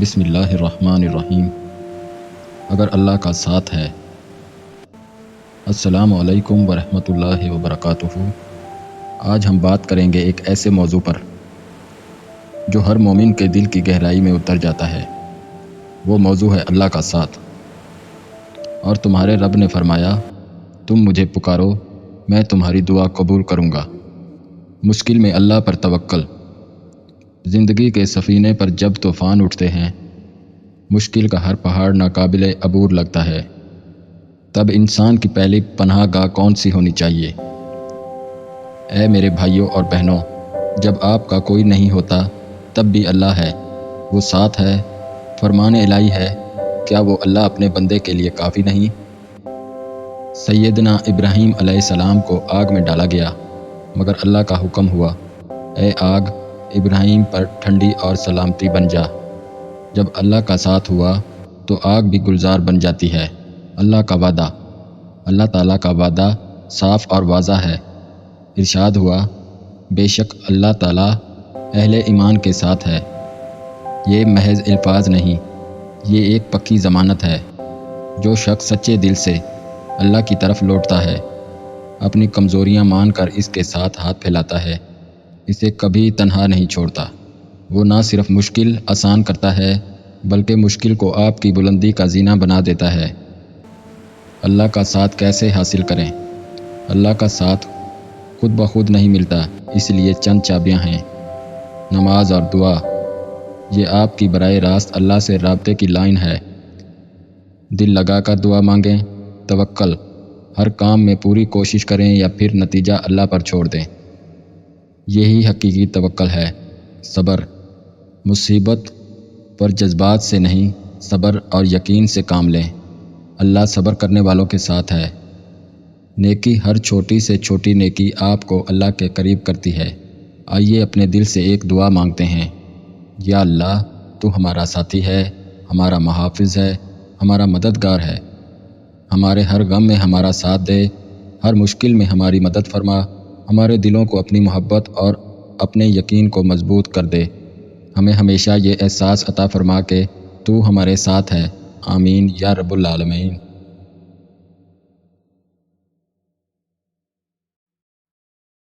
بسم اللہ الرحمن الرحیم۔ اگر اللہ کا ساتھ ہے۔ السلام علیکم ورحمۃ اللہ وبرکاتہ۔ آج ہم بات کریں گے ایک ایسے موضوع پر جو ہر مومن کے دل کی گہرائی میں اتر جاتا ہے۔ وہ موضوع ہے اللہ کا ساتھ۔ اور تمہارے رب نے فرمایا، تم مجھے پکارو، میں تمہاری دعا قبول کروں گا۔ مشکل میں اللہ پر توکل۔ زندگی کے سفینے پر جب طوفان اٹھتے ہیں، مشکل کا ہر پہاڑ ناقابل عبور لگتا ہے، تب انسان کی پہلی پناہ گاہ کون سی ہونی چاہیے؟ اے میرے بھائیوں اور بہنوں، جب آپ کا کوئی نہیں ہوتا تب بھی اللہ ہے، وہ ساتھ ہے، فرمان الہی ہے۔ کیا وہ اللہ اپنے بندے کے لیے کافی نہیں؟ سیدنا ابراہیم علیہ السلام کو آگ میں ڈالا گیا، مگر اللہ کا حکم ہوا، اے آگ، ابراہیم پر ٹھنڈی اور سلامتی بن جا۔ جب اللہ کا ساتھ ہوا تو آگ بھی گلزار بن جاتی ہے۔ اللہ کا وعدہ، اللہ تعالیٰ کا وعدہ صاف اور واضح ہے۔ ارشاد ہوا، بے شک اللہ تعالیٰ اہل ایمان کے ساتھ ہے۔ یہ محض الفاظ نہیں، یہ ایک پکی ضمانت ہے۔ جو شخص سچے دل سے اللہ کی طرف لوٹتا ہے، اپنی کمزوریاں مان کر اس کے ساتھ ہاتھ پھیلاتا ہے، اسے کبھی تنہا نہیں چھوڑتا۔ وہ نہ صرف مشکل آسان کرتا ہے، بلکہ مشکل کو آپ کی بلندی کا زینہ بنا دیتا ہے۔ اللہ کا ساتھ کیسے حاصل کریں؟ اللہ کا ساتھ خود بخود نہیں ملتا، اس لیے چند چابیاں ہیں۔ نماز اور دعا، یہ آپ کی براہ راست اللہ سے رابطے کی لائن ہے۔ دل لگا کر دعا مانگیں۔ توکل، ہر کام میں پوری کوشش کریں یا پھر نتیجہ اللہ پر چھوڑ دیں، یہی حقیقی توکل ہے۔ صبر، مصیبت پر جذبات سے نہیں، صبر اور یقین سے کام لیں۔ اللہ صبر کرنے والوں کے ساتھ ہے۔ نیکی، ہر چھوٹی سے چھوٹی نیکی آپ کو اللہ کے قریب کرتی ہے۔ آئیے اپنے دل سے ایک دعا مانگتے ہیں۔ یا اللہ، تو ہمارا ساتھی ہے، ہمارا محافظ ہے، ہمارا مددگار ہے۔ ہمارے ہر غم میں ہمارا ساتھ دے، ہر مشکل میں ہماری مدد فرما۔ ہمارے دلوں کو اپنی محبت اور اپنے یقین کو مضبوط کر دے۔ ہمیں ہمیشہ یہ احساس عطا فرما کہ تو ہمارے ساتھ ہے۔ آمین یا رب العالمین۔